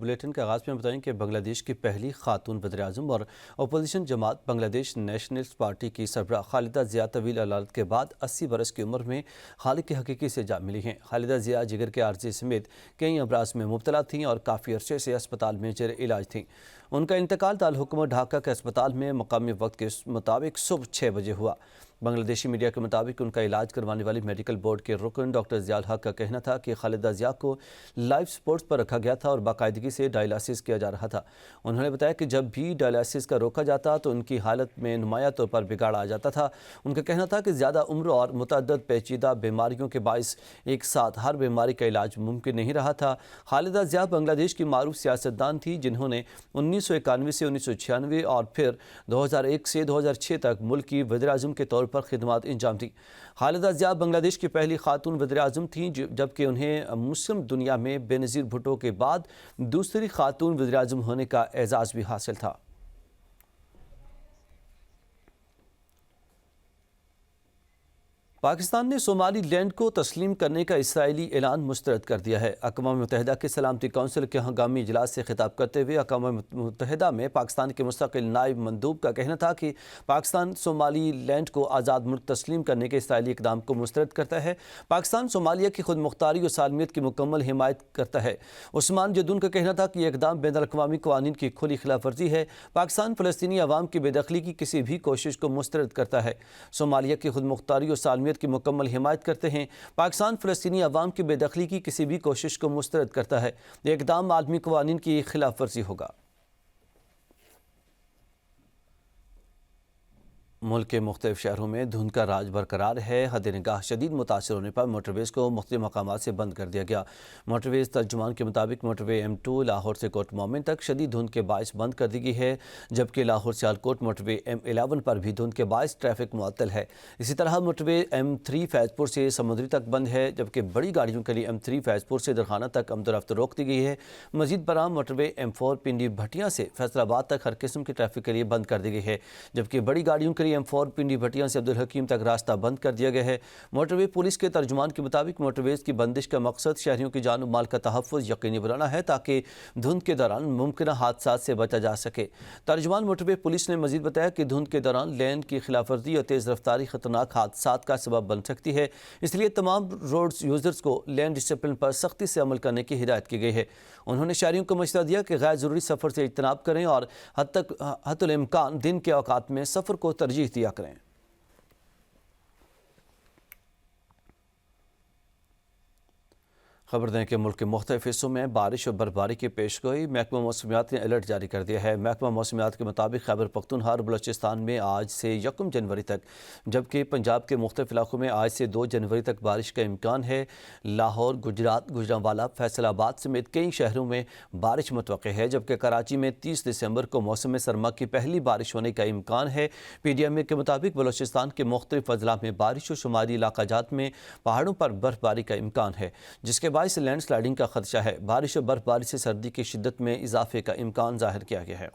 Bulletin کے آغاز میں بتائیں کہ بنگلہ دیش کی پہلی خاتون وزیر اعظم اور اپوزیشن جماعت بنگلہ دیش نیشنلسٹ پارٹی کی سربراہ خالدہ ضیاء طویل علالت کے بعد 80 برس کی عمر میں خالق حقیقی سے جا ملی ہیں۔ خالدہ ضیاء جگر کے عارضے سمیت کئی امراض میں مبتلا تھیں اور کافی عرصے سے اسپتال میں زیر علاج تھیں۔ ان کا انتقال دارالحکومت ڈھاکہ کے اسپتال میں مقامی وقت کے مطابق صبح 6 بجے ہوا۔ بنگلہ دیشی میڈیا کے مطابق ان کا علاج کروانے والی میڈیکل بورڈ کے رکن ڈاکٹر ضیاء الحق کا کہنا تھا کہ خالدہ ضیاء کو لائف سپورٹس پر رکھا گیا تھا اور باقاعدگی سے ڈائلائسس کیا جا رہا تھا۔ انہوں نے بتایا کہ جب بھی ڈائلائسس کا روکا جاتا تو ان کی حالت میں نمایاں طور پر بگاڑ آ جاتا تھا۔ ان کا کہنا تھا کہ زیادہ عمر اور متعدد پیچیدہ بیماریوں کے باعث ایک ساتھ ہر بیماری کا علاج ممکن نہیں رہا تھا۔ خالدہ ضیاء بنگلہ دیش کی معروف سیاستدان تھی جنہوں نے 1991 سے 1996 اور پھر 2001 سے 2006 تک ملک کی وزیر اعظم کے طور پر خدمات انجام دی۔ خالدہ ضیاء بنگلہ دیش کی پہلی خاتون وزیر اعظم تھیں جبکہ انہیں مسلم دنیا میں بے نظیر بھٹو کے بعد دوسری خاتون وزیر اعظم ہونے کا اعزاز بھی حاصل تھا۔ پاکستان نے صومالی لینڈ کو تسلیم کرنے کا اسرائیلی اعلان مسترد کر دیا ہے۔ اقوام متحدہ کے سلامتی کونسل کے ہنگامی اجلاس سے خطاب کرتے ہوئے اقوام متحدہ میں پاکستان کے مستقل نائب مندوب کا کہنا تھا کہ پاکستان صومالی لینڈ کو آزاد ملک تسلیم کرنے کے اسرائیلی اقدام کو مسترد کرتا ہے۔ پاکستان صومالیہ کی خود مختاری اور سالمیت کی مکمل حمایت کرتا ہے۔ عثمان جدون کا کہنا تھا کہ یہ اقدام بین الاقوامی قوانین کی کھلی خلاف ورزی ہے۔ پاکستان فلسطینی عوام کی بے دخلی کی کسی بھی کوشش کو مسترد کرتا ہے۔ صومالیہ کی خود مختاری اور سالمیت کی مکمل حمایت کرتے ہیں۔ پاکستان فلسطینی عوام کی بے دخلی کی کسی بھی کوشش کو مسترد کرتا ہے۔ یہ اقدام عالمی قوانین کی خلاف ورزی ہوگا۔ ملک کے مختلف شہروں میں دھند کا راج برقرار ہے۔ حد نگاہ شدید متاثر ہونے پر موٹر ویز کو مختلف مقامات سے بند کر دیا گیا۔ موٹر ویز ترجمان کے مطابق موٹر وے M2 لاہور سے کوٹ مومن تک شدید دھند کے باعث بند کر دی گئی ہے، جبکہ لاہور سیالکوٹ موٹر وے M11 پر بھی دھند کے باعث ٹریفک معطل ہے۔ اسی طرح موٹر وے M3 فیض پور سے سمندری تک بند ہے، جبکہ بڑی گاڑیوں کے لیے M3 فیض پور سے درخانہ تک آمد و رفت روک دی گئی ہے۔ مزید برآں موٹر وے M4 پنڈی بھٹیاں سے فیصل آباد تک ہر قسم کی ٹریفک کے لیے بند کر دی گئی ہے، جبکہ بڑی گاڑیوں کے لیے M4 پنڈی بھٹیاں سے عبدالحکیم تک راستہ بند کر دیا گیا ہے۔ موٹر وے پولیس کے ترجمان کے مطابق موٹر ویز کی بندش کا مقصد شہریوں کی جان و مال کا تحفظ یقینی بنانا ہے تاکہ دھند کے دوران ممکنہ حادثات سے بچا جا سکے۔ ترجمان موٹر وے پولیس نے مزید بتایا کہ دھند کے دوران لین کی خلاف ورزی اور تیز رفتاری خطرناک حادثات کا سبب بن سکتی ہے، اس لیے تمام روڈ یوزرز کو لین ڈسپلن پر سختی سے عمل کرنے کی ہدایت کی گئی ہے۔ انہوں نے شہریوں کو مشورہ دیا کہ غیر ضروری سفر سے اجتناب کریں اور حتی الامکان دن کے اوقات میں سفر کو ترجیح دیا کریں۔ خبر دیں کہ ملک کے مختلف حصوں میں بارش اور برفباری کی پیشگوئی محکمہ موسمیات نے الرٹ جاری کر دیا ہے۔ محکمہ موسمیات کے مطابق خیبر پختونخوا اور بلوچستان میں آج سے 1 جنوری تک، جبکہ پنجاب کے مختلف علاقوں میں آج سے 2 جنوری تک بارش کا امکان ہے۔ لاہور، گجرات، گوجرانوالا، فیصل آباد سمیت کئی شہروں میں بارش متوقع ہے، جبکہ کراچی میں 30 دسمبر کو موسم سرما کی پہلی بارش ہونے کا امکان ہے۔ PDMA کے مطابق بلوچستان کے مختلف اضلاع میں بارش اور شمالی علاقہ جات میں پہاڑوں پر برفباری کا امکان ہے، جس کے باعث لینڈ سلائیڈنگ کا خدشہ ہے۔ بارش اور برفباری سے سردی کی شدت میں اضافے کا امکان ظاہر کیا گیا ہے۔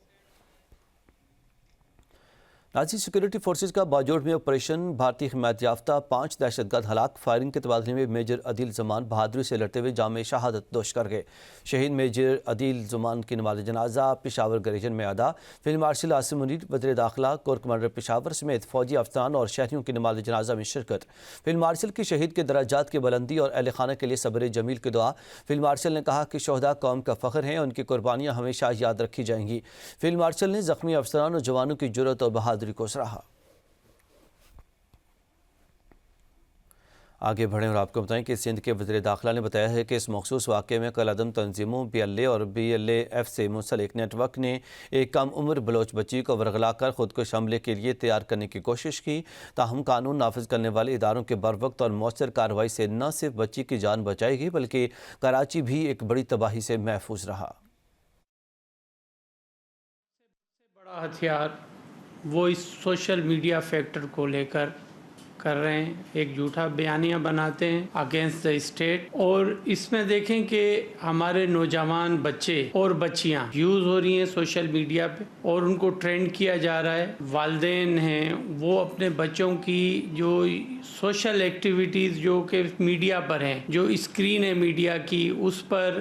ناصری سیکورٹی فورسز کا باجوڑ میں آپریشن بھارتی حمایت یافتہ 5 دہشت گرد ہلاک۔ فائرنگ کے تبادلے میں میجر عدیل زمان بہادری سے لڑتے ہوئے جام شہادت نوش کر گئے۔ شہید میجر عدیل زمان کی نماز جنازہ پشاور گریجن میں ادا۔ فیلڈ مارشل عاصم منیر، وزیر داخلہ، کور کمانڈر پشاور سمیت فوجی افسران اور شہریوں کی نماز جنازہ میں شرکت۔ فیلڈ مارشل کی شہید کے درجات کی بلندی اور اہل خانہ کے لیے صبر جمیل کی دعا۔ فیلڈ مارشل نے کہا کہ شہداء قوم کا فخر ہیں، ان کی قربانیاں ہمیشہ یاد رکھی جائیں گی۔ فیلڈ مارشل نے زخمی افسران اور جوانوں کی جرأت اور بہادری کو سراہا۔ آگے بڑھیں اور آپ کو بتائیں کہ سندھ کے وزیر داخلہ نے بتایا ہے کہ اس مخصوص واقعے میں کل عدم تنظیموں BLA اور BLAF سے منسلک نیٹ ورک نے ایک کم عمر بلوچ بچی کو ورغلا کر خودکش حملے کے لیے تیار کرنے کی کوشش کی۔ تاہم قانون نافذ کرنے والے اداروں کے بروقت اور مؤثر کارروائی سے نہ صرف بچی کی جان بچائی گئی بلکہ کراچی بھی ایک بڑی تباہی سے محفوظ رہا۔ بڑا ہتھیار وہ اس سوشل میڈیا فیکٹر کو لے کر رہے ہیں، ایک جھوٹا بیانیہ بناتے ہیں اگینسٹ دا اسٹیٹ، اور اس میں دیکھیں کہ ہمارے نوجوان بچے اور بچیاں یوز ہو رہی ہیں سوشل میڈیا پہ اور ان کو ٹرینڈ کیا جا رہا ہے۔ والدین ہیں وہ اپنے بچوں کی جو سوشل ایکٹیویٹیز جو کہ میڈیا پر ہیں، جو اسکرین ہے میڈیا کی، اس پر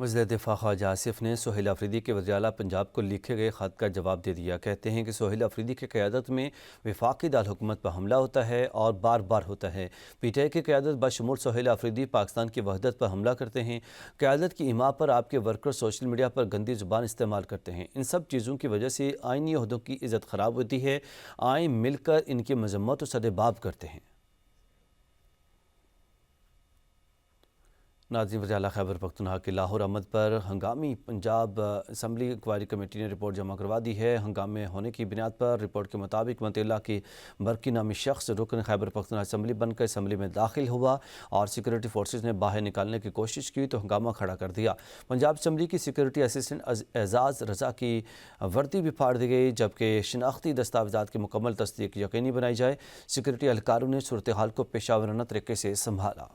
وزیر دفاع خواجہ آصف نے سہیل آفریدی کے وزیر اعلیٰ پنجاب کو لکھے گئے خط کا جواب دے دیا۔ کہتے ہیں کہ سہیل آفریدی کی قیادت میں وفاقی دارالحکومت پر حملہ ہوتا ہے اور بار بار ہوتا ہے۔ پی ٹی آئی کی قیادت بشمول سہیل آفریدی پاکستان کی وحدت پر حملہ کرتے ہیں۔ قیادت کی ایما پر آپ کے ورکر سوشل میڈیا پر گندی زبان استعمال کرتے ہیں۔ ان سب چیزوں کی وجہ سے آئینی عہدوں کی عزت خراب ہوتی ہے۔ آئیں مل کر ان کی مذمت و سدباب کرتے ہیں۔ ناظرین، وزیر اعلیٰ خیبر پختونخوا کی لاہور آمد پر ہنگامی پنجاب اسمبلی انکوائری کمیٹی نے رپورٹ جمع کروا دی ہے۔ ہنگامے ہونے کی بنیاد پر رپورٹ کے مطابق متی اللہ کی برقی نامی شخص رکن خیبر پختونخوا اسمبلی بن کر اسمبلی میں داخل ہوا اور سیکورٹی فورسز نے باہر نکالنے کی کوشش کی تو ہنگامہ کھڑا کر دیا۔ پنجاب اسمبلی کی سیکورٹی اسسٹنٹ اعزاز رضا کی وردی بھی پھاڑ دی گئی، جبکہ شناختی دستاویزات کی مکمل تصدیق یقینی بنائی جائے۔ سیکورٹی اہلکاروں نے صورتحال کو پیشہ ورانہ طریقے سے سنبھالا۔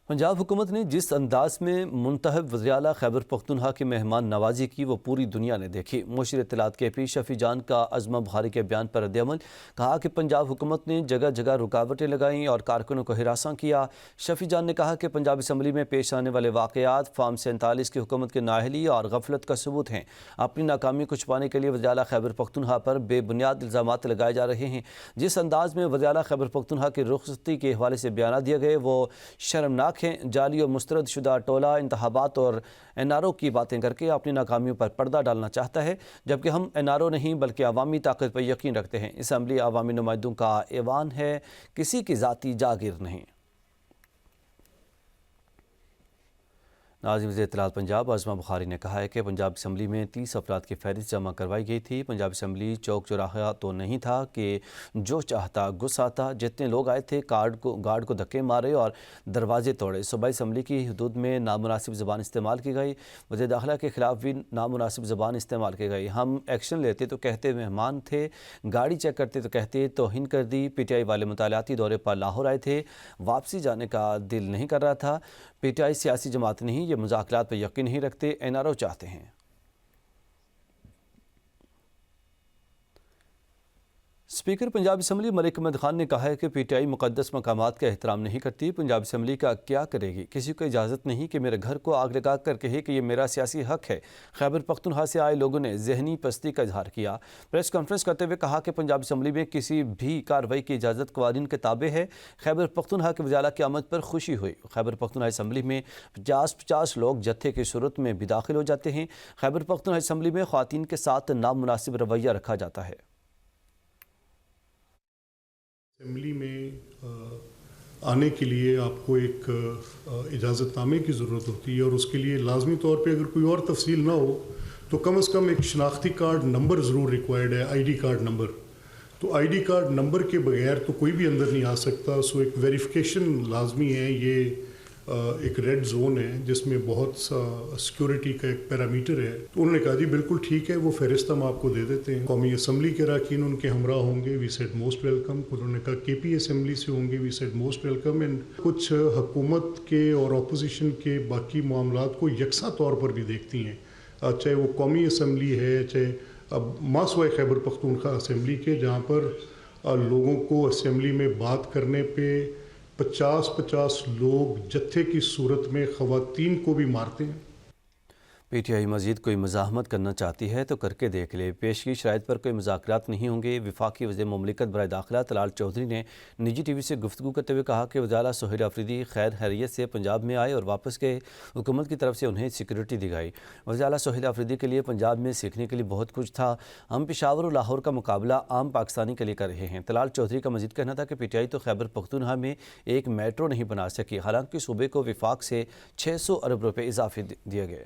پنجاب حکومت نے جس انداز میں منتخب وزیر اعلیٰ خیبر پختونخوا کی مہمان نوازی کی وہ پوری دنیا نے دیکھی۔ مشیر اطلاعات کے پی شفیع جان کا عظمہ بخاری کے بیان پر ردعمل، کہا کہ پنجاب حکومت نے جگہ جگہ رکاوٹیں لگائیں اور کارکنوں کو ہراساں کیا۔ شفیع جان نے کہا کہ پنجاب اسمبلی میں پیش آنے والے واقعات فارم 47 کی حکومت کی نااہلی اور غفلت کا ثبوت ہیں۔ اپنی ناکامی کو چھپانے کے لیے وزیر اعلیٰ خیبر پختونخوا پر بے بنیاد الزامات لگائے جا رہے ہیں۔ جس انداز میں وزیر اعلیٰ خیبر پختونخوا کی رخصتی کے حوالے سے بیانات دیے گئے وہ شرمناک ہیں۔ جعلی اور مسترد شدہ ٹولہ انتخابات اور این آر او کی باتیں کر کے اپنی ناکامیوں پر پردہ ڈالنا چاہتا ہے، جبکہ ہم این آر او نہیں بلکہ عوامی طاقت پر یقین رکھتے ہیں۔ اسمبلی عوامی نمائندوں کا ایوان ہے، کسی کی ذاتی جاگیر نہیں۔ ناظرین، وزیر اطلاعات پنجاب عظمہ بخاری نے کہا ہے کہ پنجاب اسمبلی میں 30 افراد کی فہرست جمع کروائی گئی تھی۔ پنجاب اسمبلی چوک چوراہا تو نہیں تھا کہ جو چاہتا گھس آتا۔ جتنے لوگ آئے تھے گارڈ کو دھکے مارے اور دروازے توڑے۔ صوبائی اسمبلی کی حدود میں نامناسب زبان استعمال کی گئی۔ وزیر داخلہ کے خلاف بھی نامناسب زبان استعمال کی گئی۔ ہم ایکشن لیتے تو کہتے مہمان تھے، گاڑی چیک کرتے تو کہتے توہین کر دی۔ پی ٹی آئی والے مطالعاتی دورے پر لاہور آئے تھے، واپسی جانے کا دل نہیں کر رہا تھا۔ پی ٹی آئی سیاسی جماعت نہیں، یہ مذاکرات پر یقین نہیں رکھتے، این آر او چاہتے ہیں۔ اسپیکر پنجاب اسمبلی ملک احمد خان نے کہا ہے کہ پی ٹی آئی مقدس مقامات کا احترام نہیں کرتی۔ پنجاب اسمبلی کا کیا کرے گی؟ کسی کو اجازت نہیں کہ میرے گھر کو آگ لگا کر کہے کہ یہ میرا سیاسی حق ہے۔ خیبر پختونخوا سے آئے لوگوں نے ذہنی پستی کا اظہار کیا۔ پریس کانفرنس کرتے ہوئے کہا کہ پنجاب اسمبلی میں کسی بھی کارروائی کی اجازت قوانین کے تابع ہے۔ خیبر پختونخوا کے وزیر اعلیٰ کی آمد پر خوشی ہوئی۔ خیبر پختونخوا اسمبلی میں 50 لوگ جتھے کی صورت میں بھی داخل ہو جاتے ہیں۔ خیبر پختونخوا اسمبلی میں خواتین کے ساتھ نامناسب رویہ رکھا جاتا ہے۔ اسمبلی میں آنے کے لیے آپ کو ایک اجازت نامے کی ضرورت ہوتی ہے اور اس کے لیے لازمی طور پہ اگر کوئی اور تفصیل نہ ہو تو کم از کم ایک شناختی کارڈ نمبر ضرور ریکوائرڈ ہے، آئی ڈی کارڈ نمبر۔ تو آئی ڈی کارڈ نمبر کے بغیر تو کوئی بھی اندر نہیں آ سکتا۔ سو ایک ویریفیکیشن لازمی ہے۔ یہ ایک ریڈ زون ہے جس میں بہت سا سیکورٹی کا ایک پیرامیٹر ہے۔ تو انہوں نے کہا جی بالکل ٹھیک ہے، وہ فہرست ہم آپ کو دے دیتے ہیں۔ قومی اسمبلی کے اراکین ان کے ہمراہ ہوں گے، وی سیڈ موسٹ ویلکم۔ انہوں نے کہا کے پی اسمبلی سے ہوں گے، we said most welcome. And کچھ حکومت کے اور اپوزیشن کے باقی معاملات کو یکساں طور پر بھی دیکھتی ہیں، چاہے وہ قومی اسمبلی ہے، چاہے اب ماسوائے خیبر پختونخوا اسمبلی کے، جہاں پر لوگوں کو اسمبلی میں بات کرنے پہ 50 لوگ جتھے کی صورت میں خواتین کو بھی مارتے ہیں۔ پی ٹی آئی مزید کوئی مزاحمت کرنا چاہتی ہے تو کر کے دیکھ لے، پیشگی شرائط پر کوئی مذاکرات نہیں ہوں گے۔ وفاقی وزیر مملکت برائے داخلہ طلال چودھری نے نجی ٹی وی سے گفتگو کرتے ہوئے کہا کہ وزیر اعلیٰ سہیل آفریدی خیر خیریت سے پنجاب میں آئے اور واپس گئے۔ حکومت کی طرف سے انہیں سیکورٹی دی گئی۔ وزیر اعلیٰ سہیل آفریدی کے لیے پنجاب میں سیکھنے کے لیے بہت کچھ تھا۔ ہم پشاور اور لاہور کا مقابلہ عام پاکستانی کے لیے کر رہے ہیں۔ طلال چودھری کا مزید کہنا تھا کہ پی ٹی آئی تو خیبر پختونخوا میں ایک میٹرو نہیں بنا سکی، حالانکہ صوبے کو وفاق سے 600 ارب روپے اضافی دیے گئے۔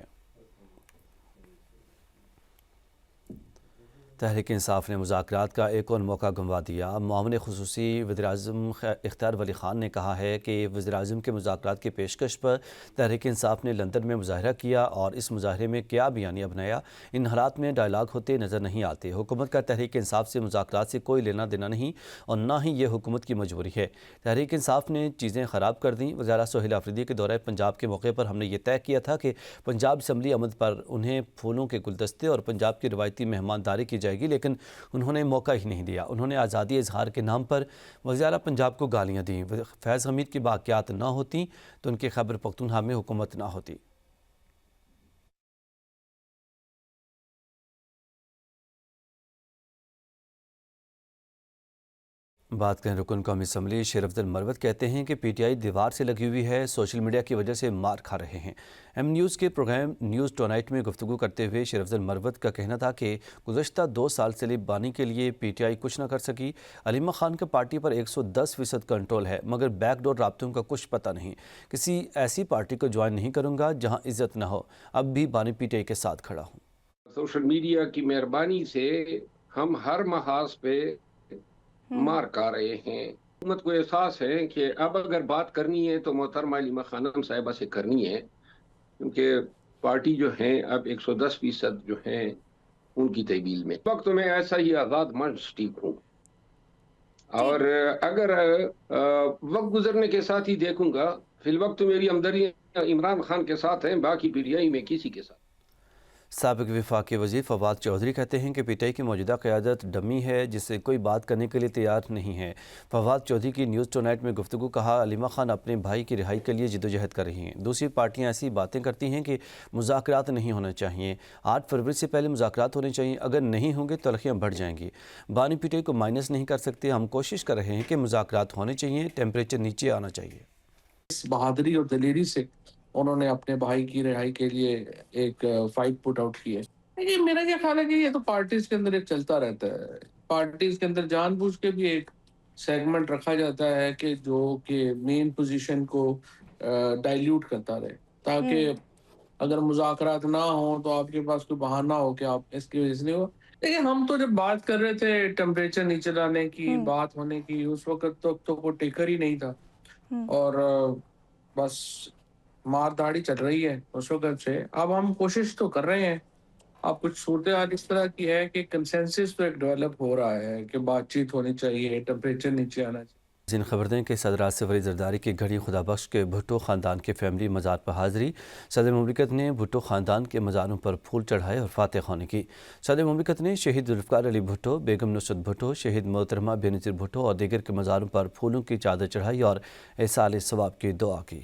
تحریک انصاف نے مذاکرات کا ایک اور موقع گنوا دیا۔ معاون خصوصی وزیراعظم اختیار ولی خان نے کہا ہے کہ وزیراعظم کے مذاکرات کی پیشکش پر تحریک انصاف نے لندن میں مظاہرہ کیا اور اس مظاہرے میں کیا بیانیہ بنایا، ان حالات میں ڈائیلاگ ہوتے نظر نہیں آتے۔ حکومت کا تحریک انصاف سے مذاکرات سے کوئی لینا دینا نہیں اور نہ ہی یہ حکومت کی مجبوری ہے۔ تحریک انصاف نے چیزیں خراب کر دیں۔ وزیر اعلیٰ سہیل آفریدی کے دورہ پنجاب کے موقع پر ہم نے یہ طے کیا تھا کہ پنجاب اسمبلی آمد پر انہیں پھولوں کے گلدستے اور پنجاب کی روایتی مہمانداری کی جائے جائے گی، لیکن انہوں نے موقع ہی نہیں دیا۔ انہوں نے آزادی اظہار کے نام پر وزیر اعلیٰ پنجاب کو گالیاں دیں۔ فیض حمید کی باقیات نہ ہوتی تو ان کی خیبر پختونخوا میں حکومت نہ ہوتی۔ بات کریں رکن قومی اسمبلی شیر افضل مروت کہتے ہیں کہ پی ٹی آئی دیوار سے لگی ہوئی ہے، سوشل میڈیا کی وجہ سے مار کھا رہے ہیں۔ ایم نیوز کے پروگرام نیوز ٹونائٹ میں گفتگو کرتے ہوئے شیر افضل مروت کا کہنا تھا کہ گزشتہ 2 سال سے لیب بانی کے لیے پی ٹی آئی کچھ نہ کر سکی۔ علیمہ خان کا پارٹی پر 110% کنٹرول ہے، مگر بیک ڈور رابطوں کا کچھ پتہ نہیں۔ کسی ایسی پارٹی کو جوائن نہیں کروں گا جہاں عزت نہ ہو۔ اب بھی بانی پی ٹی آئی کے ساتھ کھڑا ہوں۔ سوشل میڈیا کی مہربانی سے ہم ہر محاذ پہ مار کھا رہے ہیں۔ حکومت کو احساس ہے کہ اب اگر بات کرنی ہے تو محترمہ علیمہ خانم صاحبہ سے کرنی ہے، کیونکہ پارٹی جو ہیں اب 110% جو ہیں ان کی تحویل میں۔ وقت میں ایسا ہی آزاد منچ ٹھیک ہوں، اور اگر وقت گزرنے کے ساتھ ہی دیکھوں گا، فی الوقت میری ہمدردی عمران خان کے ساتھ ہیں، باقی پی ٹی آئی میں کسی کے ساتھ۔ سابق وفاقی وزیر فواد چودھری کہتے ہیں کہ پی ٹی آئی کی موجودہ قیادت ڈمی ہے جس سے کوئی بات کرنے کے لیے تیار نہیں ہے۔ فواد چودھری کی نیوز ٹونائٹ میں گفتگو کہا، علیمہ خان اپنے بھائی کی رہائی کے لیے جدوجہد کر رہی ہیں۔ دوسری پارٹیاں ایسی باتیں کرتی ہیں کہ مذاکرات نہیں ہونا چاہیے، 8 فروری سے پہلے مذاکرات ہونے چاہیے، اگر نہیں ہوں گے تو تلخیاں بڑھ جائیں گی۔ بانی پی ٹی آئی کو مائنس نہیں کر سکتے، ہم کوشش کر رہے ہیں کہ مذاکرات ہونے چاہیے، ٹیمپریچر نیچے آنا چاہیے۔ اس بہادری اور دلیری سے انہوں نے اپنے بھائی کی رہائی کے لیے ایک فائٹ پٹ آؤٹ کی ہے۔ یہ میرا کیا خیال ہے کہ یہ تو پارٹیز کے اندر ایک چلتا رہتا ہے۔ پارٹیز کے اندر جان بوجھ کے بھی ایک سیگمنٹ رکھا جاتا ہے کہ جو کہ مین پوزیشن کو ڈائلیوٹ کرتا رہے، تاکہ اگر مذاکرات نہ ہوں تو آپ کے پاس کوئی بہانہ ہو کہ آپ اس کی وجہ سے نہیں ہو۔ لیکن ہم تو جب بات کر رہے تھے ٹیمپریچر نیچے لانے کی، بات ہونے کی، اس وقت تو کوئی ٹیکر ہی نہیں تھا، اور بس مار دھاڑی چل رہی ہے اس وقت سے۔ اب ہم کوشش تو کر رہے ہیں، اب کچھ صورتحال اس طرح کی ہے کہ کنسنسس تو ایک ڈیولپ ہو رہا ہے کہ بات چیت ہونی چاہیے، ٹیمپریچر نیچے آنا چاہیے۔ زین خبر دیں کہ صدر آصف علی زرداری کی گھڑی خدا بخش کے بھٹو خاندان کے فیملی مزار پر حاضری۔ صدر مملکت نے بھٹو خاندان کے مزاروں پر پھول چڑھائے اور فاتح خوانی کی۔ صدر مملکت نے شہید ذوالفقار علی بھٹو، بیگم نصرت بھٹو، شہید محترمہ بے نظیر بھٹو اور دیگر کے مزاروں پر پھولوں کی چادر چڑھائی اور ایصال ثواب کی دعا کی۔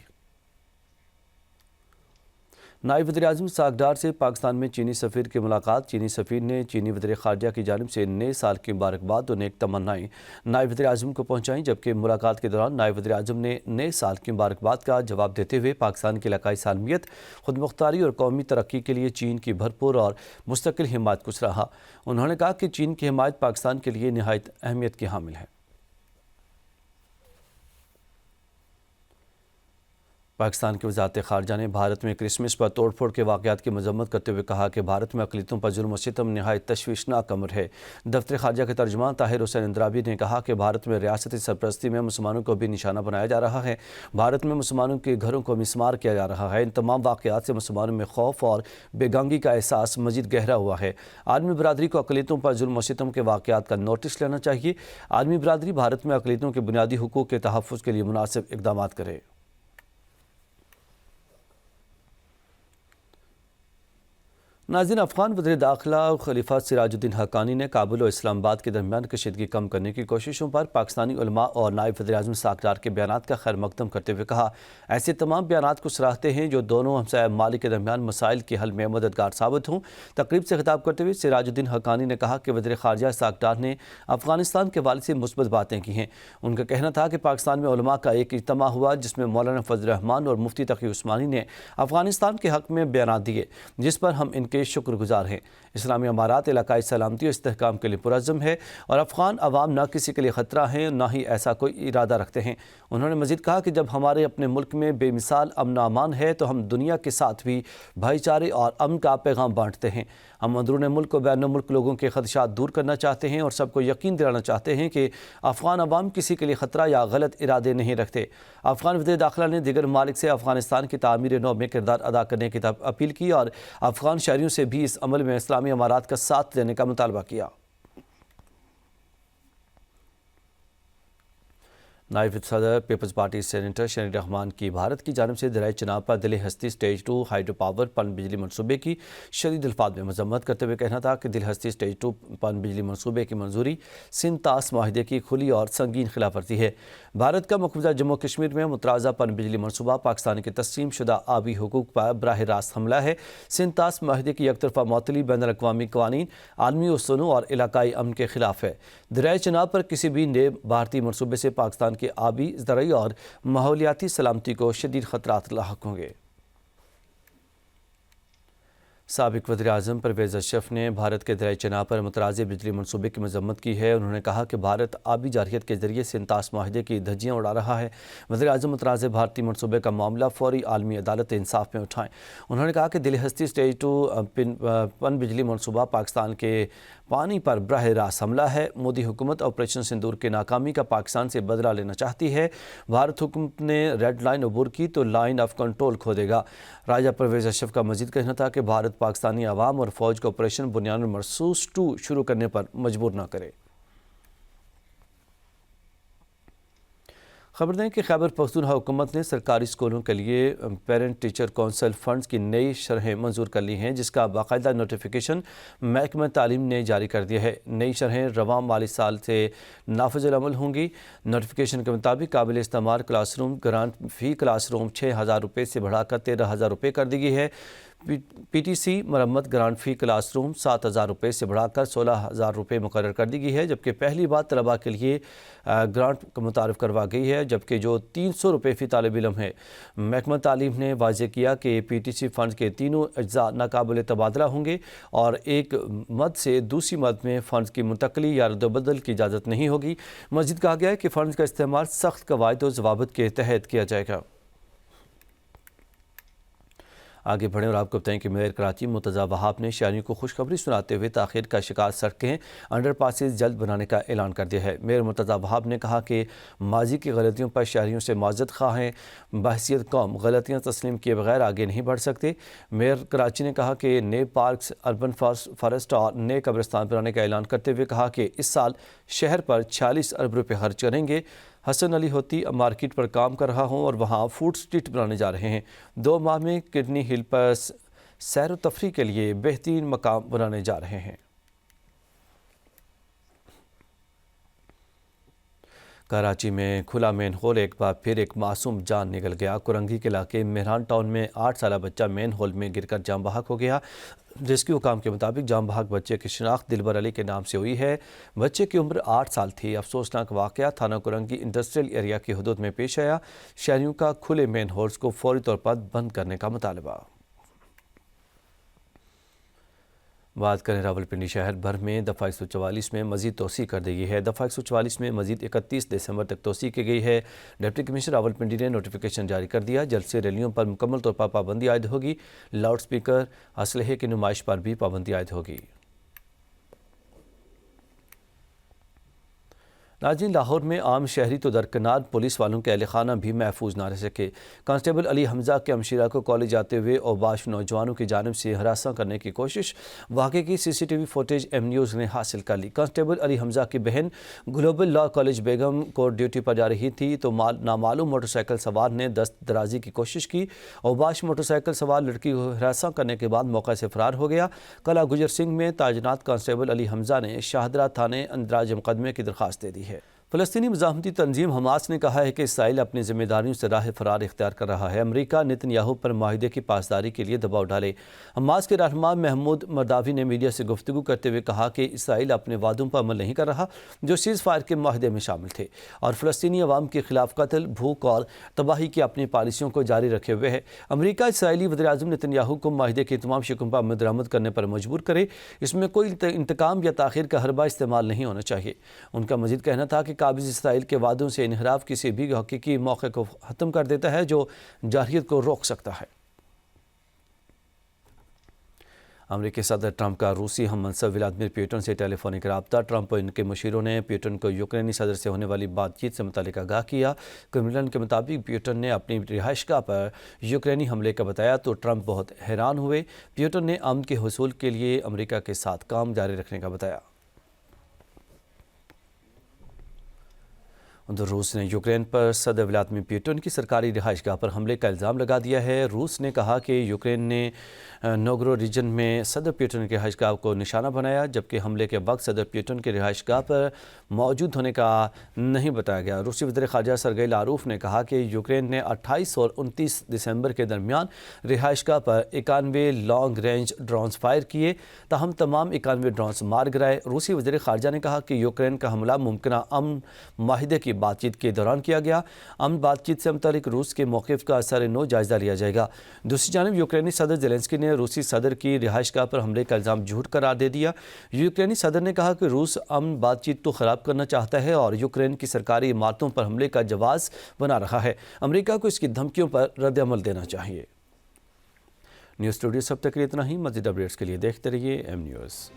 نائب وزیر اعظم اسحاق ڈار سے پاکستان میں چینی سفیر کی ملاقات۔ چینی سفیر نے چینی وزیر خارجہ کی جانب سے نئے سال کی مبارکباد اور نیک تمنائیں نائب وزیر اعظم کو پہنچائیں، جبکہ ملاقات کے دوران نائب وزیر اعظم نے نئے سال کی مبارکباد کا جواب دیتے ہوئے پاکستان کی علاقائی سالمیت، خود مختاری اور قومی ترقی کے لیے چین کی بھرپور اور مستقل حمایت کو سراہا۔ انہوں نے کہا کہ چین کی حمایت پاکستان کے لیے نہایت اہمیت کی حامل ہے۔ پاکستان کی وزارت خارجہ نے بھارت میں کرسمس پر توڑ پھوڑ کے واقعات کی مذمت کرتے ہوئے کہا کہ بھارت میں اقلیتوں پر ظلم و ستم نہایت تشویشناک امر ہے۔ دفتر خارجہ کے ترجمان طاہر حسین اندرابی نے کہا کہ بھارت میں ریاستی سرپرستی میں مسلمانوں کو بھی نشانہ بنایا جا رہا ہے، بھارت میں مسلمانوں کے گھروں کو مسمار کیا جا رہا ہے۔ ان تمام واقعات سے مسلمانوں میں خوف اور بے گانگی کا احساس مزید گہرا ہوا ہے۔ عالمی برادری کو اقلیتوں پر ظلم و ستم کے واقعات کا نوٹس لینا چاہیے۔ عالمی برادری بھارت میں اقلیتوں کے بنیادی حقوق کے تحفظ کے لیے مناسب اقدامات کرے۔ ناظرین، افغان وزیر داخلہ خلیفہ سراج الدین حقانی نے کابل و اسلام آباد کے درمیان کشیدگی کم کرنے کی کوششوں پر پاکستانی علماء اور نائب وزیر اعظم اسحاق ڈار کے بیانات کا خیر مقدم کرتے ہوئے کہا، ایسے تمام بیانات کو سراہتے ہیں جو دونوں ہمسایہ ممالک کے درمیان مسائل کے حل میں مددگار ثابت ہوں۔ تقریب سے خطاب کرتے ہوئے سراج الدین حقانی نے کہا کہ وزیر خارجہ اسحاق ڈار نے افغانستان کے حوالے سے مثبت باتیں کی ہیں۔ ان کا کہنا تھا کہ پاکستان میں علماء کا ایک اجتماع ہوا جس میں مولانا فضل الرحمان اور مفتی تقی عثمانی نے افغانستان کے حق میں بیانات دیے، جس پر ہم ان کے شکر گزار ہیں۔ اسلامی امارات علاقائی سلامتی اور استحکام کے لیے پرعزم ہے اور افغان عوام نہ کسی کے لیے خطرہ ہیں، نہ ہی ایسا کوئی ارادہ رکھتے ہیں۔ انہوں نے مزید کہا کہ جب ہمارے اپنے ملک میں بے مثال امن و امان ہے تو ہم دنیا کے ساتھ بھی بھائی چارے اور امن کا پیغام بانٹتے ہیں۔ ہم اندرون ملک و بین ملک لوگوں کے خدشات دور کرنا چاہتے ہیں اور سب کو یقین دلانا چاہتے ہیں کہ افغان عوام کسی کے لیے خطرہ یا غلط ارادے نہیں رکھتے۔ افغان وزیر داخلہ نے دیگر ممالک سے افغانستان کی تعمیر نو میں کردار ادا کرنے کی اپیل کی اور افغان شہریوں سے بھی اس عمل میں اسلامی امارات کا ساتھ دینے کا مطالبہ کیا۔ نائب صدر پیپلز پارٹی سینیٹر شنی رحمان کی بھارت کی جانب سے دریا چناب پر دل ہستی سٹیج 2 ہائیڈرو پاور پن بجلی منصوبے کی شدید الفاظ میں مذمت کرتے ہوئے کہنا تھا کہ دل ہستی سٹیج 2 پن بجلی منصوبے کی منظوری سندھ طاس معاہدے کی کھلی اور سنگین خلاف ورزی ہے۔ بھارت کا مقبوضہ جموں کشمیر میں مترازع پن بجلی منصوبہ پاکستان کے تسلیم شدہ آبی حقوق پر براہ راست حملہ ہے۔ سندھ طاس معاہدے کی یک طرفہ معطلی بین الاقوامی قوانین، عالمی اصولوں اور علاقائی امن کے خلاف ہے۔ دریائے چناب پر کسی بھی نئے بھارتی منصوبے سے پاکستان کے آبی، زرعی اور ماحولیاتی سلامتی کو شدید خطرات لاحق ہوں گے۔ سابق وزیر اعظم پرویز اشرف نے بھارت کے دریائے چناب پر مترازع بجلی منصوبے کی مذمت کی ہے۔ انہوں نے کہا کہ بھارت آبی جارحیت کے ذریعے سندھ طاس معاہدے کی دھجیاں اڑا رہا ہے۔ وزیر اعظم مترازع بھارتی منصوبے کا معاملہ فوری عالمی عدالت انصاف میں اٹھائیں۔ انہوں نے کہا کہ دل ہستی سٹیج 2 پن بجلی منصوبہ پاکستان کے پانی پر براہ راست حملہ ہے۔ مودی حکومت آپریشن سندور کی ناکامی کا پاکستان سے بدلہ لینا چاہتی ہے۔ بھارت حکومت نے ریڈ لائن عبور کی تو لائن آف کنٹرول کھو دے گا۔ راجہ پرویز اشرف کا مزید کہنا تھا کہ بھارت پاکستانی عوام اور فوج کو آپریشن بنیان مرصوص 2 شروع کرنے پر مجبور نہ کرے۔ خبر دیں کہ خیبر پختونخوا حکومت نے سرکاری اسکولوں کے لیے پیرنٹ ٹیچر کونسل فنڈز کی نئی شرحیں منظور کر لی ہیں، جس کا باقاعدہ نوٹیفیکیشن محکمہ تعلیم نے جاری کر دیا ہے۔ نئی شرحیں رواں مالی سال سے نافذ العمل ہوں گی۔ نوٹیفیکیشن کے مطابق قابل استعمال کلاس روم گرانٹ فی کلاس روم 6,000 روپے سے بڑھا کر 13,000 روپے کر دی گئی ہے۔ پی ٹی سی مرمت گرانٹ فی کلاس روم 7,000 روپے سے بڑھا کر 16,000 روپے مقرر کر دی گئی ہے، جبکہ پہلی بار طلباء کے لیے گرانٹ متعارف کروا گئی ہے، جبکہ جو 300 روپے فی طالب علم ہے۔ محکمہ تعلیم نے واضح کیا کہ پی ٹی سی فنڈز کے تینوں اجزاء ناقابل تبادلہ ہوں گے اور ایک مد سے دوسری مد میں فنڈز کی منتقلی یا رد و بدل کی اجازت نہیں ہوگی۔ مزید کہا گیا ہے کہ فنڈز کا استعمال سخت قواعد و ضوابط کے تحت کیا جائے گا۔ آگے بڑھیں اور آپ کو بتائیں کہ میئر کراچی مرتضیٰ وہاب نے شہریوں کو خوشخبری سناتے ہوئے تاخیر کا شکار سڑکیں انڈر پاسز جلد بنانے کا اعلان کر دیا ہے۔ میئر مرتضیٰ وہاب نے کہا کہ ماضی کی غلطیوں پر شہریوں سے معذرت خواہ ہیں، بحیثیت قوم غلطیاں تسلیم کیے بغیر آگے نہیں بڑھ سکتے۔ میئر کراچی نے کہا کہ نئے پارکس، اربن فارسٹ اور نئے قبرستان بنانے کا اعلان کرتے ہوئے کہا کہ اس سال شہر پر 46 ارب روپے خرچ کریں گے۔ حسن علی ہوتی مارکیٹ پر کام کر رہا ہوں اور وہاں فوڈ سٹریٹ بنانے جا رہے ہیں۔ 2 ماہ میں کڈنی ہل پر سیر و تفریح کے لیے بہترین مقام بنانے جا رہے ہیں۔ کراچی میں کھلا مین ہول ایک بار پھر ایک معصوم جان نکل گیا۔ کرنگی کے علاقے مہران ٹاؤن میں 8 سالہ بچہ مین ہول میں گر کر جاں بحق ہو گیا۔ ریسکیو حکام کے مطابق جاں بحق بچے کی شناخت دلبر علی کے نام سے ہوئی ہے۔ بچے کی عمر 8 سال تھی۔ افسوسناک واقعہ تھانہ کرنگی انڈسٹریل ایریا کی حدود میں پیش آیا۔ شہریوں کا کھلے مین ہولز کو فوری طور پر بند کرنے کا مطالبہ۔ بات کریں راولپنڈی شہر بھر میں دفعہ 144 میں مزید توسیع کر دی گئی ہے۔ دفعہ 144 میں مزید 31 دسمبر تک توسیع کی گئی ہے۔ ڈپٹی کمشنر راولپنڈی نے نوٹیفیکیشن جاری کر دیا۔ جلد سے ریلیوں پر مکمل طور پر پابندی عائد ہوگی۔ لاؤڈ سپیکر، اسلحے کی نمائش پر بھی پابندی عائد ہوگی۔ ناظرین، لاہور میں عام شہری تو درکنار، پولیس والوں کے اہل خانہ بھی محفوظ نہ رہ سکے۔ کانسٹیبل علی حمزہ کے ہمشیرہ کو کالج جاتے ہوئے اوباش نوجوانوں کی جانب سے ہراساں کرنے کی کوشش، واقعے کی C C T V footage M News نے حاصل کر لی۔ کانسٹیبل علی حمزہ کی بہن گلوبل لا کالج بیگم کو ڈیوٹی پر جا رہی تھی تو نامعلوم موٹر سائیکل سوار نے دست درازی کی کوشش کی۔ اوباش موٹر سائیکل سوار لڑکی کو ہراساں کرنے کے بعد موقع سے فرار ہو گیا۔ کلا گجر سنگھ میں تعینات کانسٹیبل علی حمزہ نے شاہدرہ تھانے اندراج مقدمے کی درخواست دے دی ہے۔ فلسطینی مزاحمتی تنظیم حماس نے کہا ہے کہ اسرائیل اپنی ذمہ داریوں سے راہ فرار اختیار کر رہا ہے۔ امریکہ نتن یاہو پر معاہدے کی پاسداری کے لیے دباؤ ڈالے۔ حماس کے رہنما محمود مرداوی نے میڈیا سے گفتگو کرتے ہوئے کہا کہ اسرائیل اپنے وعدوں پر عمل نہیں کر رہا جو سیز فائر کے معاہدے میں شامل تھے، اور فلسطینی عوام کے خلاف قتل، بھوک اور تباہی کی اپنی پالیسیوں کو جاری رکھے ہوئے ہے۔ امریکہ اسرائیلی وزیر اعظم نتن یاہو کو معاہدے کے تمام شقوں پر عمل درآمد کرنے پر مجبور کرے۔ اس میں کوئی انتقام یا تاخیر کا حربہ استعمال نہیں ہونا چاہیے۔ ان کا مزید کہنا تھا کہ قابض اسرائیل کے وعدوں سے انحراف کسی بھی حقیقی موقع کو ختم کر دیتا ہے جو جارحیت کو روک سکتا ہے۔ امریکی صدر ٹرمپ کا روسی ہم منصب ولادیمیر پیوٹن سے ٹیلی فونک رابطہ۔ ٹرمپ اور ان کے مشیروں نے پیوٹن کو یوکرینی صدر سے ہونے والی بات چیت سے متعلق آگاہ کیا۔ کرملن کے مطابق پیوٹن نے اپنی رہائش گاہ پر یوکرینی حملے کا بتایا تو ٹرمپ بہت حیران ہوئے۔ پیوٹن نے امن کے حصول کے لیے امریکہ کے ساتھ کام جاری رکھنے کا بتایا۔ روس نے یوکرین پر صدر ولادیمیر پوٹن کی سرکاری رہائش گاہ پر حملے کا الزام لگا دیا ہے۔ روس نے کہا کہ یوکرین نے نوگرو ریجن میں صدر پوٹن کی رہائش گاہ کو نشانہ بنایا، جبکہ حملے کے وقت صدر پوٹن کی رہائش گاہ پر موجود ہونے کا نہیں بتایا گیا۔ روسی وزیر خارجہ سرگئی لاروف نے کہا کہ یوکرین نے 28 اور 29 دسمبر کے درمیان رہائش گاہ پر 91 لانگ رینج ڈرونز فائر کیے، تاہم تمام 91 ڈرونز مار گرائے۔ روسی وزیر خارجہ نے کہا کہ یوکرین کا حملہ ممکنہ امن معاہدے کی بات چیت کے دوران کیا گیا۔ امن بات چیت سے متعلق روس کے موقف کا اثر نو جائزہ لیا جائے گا۔ دوسری جانب یوکرینی صدر زیلنسکی نے روسی صدر کی رہائش گاہ پر حملے کا الزام جھوٹ قرار دے دیا۔ یوکرینی صدر نے کہا کہ روس امن بات چیت کو خراب کرنا چاہتا ہے اور یوکرین کی سرکاری عمارتوں پر حملے کا جواز بنا رہا ہے۔ امریکہ کو اس کی دھمکیوں پر رد عمل دینا چاہیے۔ نیوز اسٹوڈیو سب تک اتنا ہی۔ مزید اپڈیٹس کے لیے دیکھتے رہیے ایم نیوز۔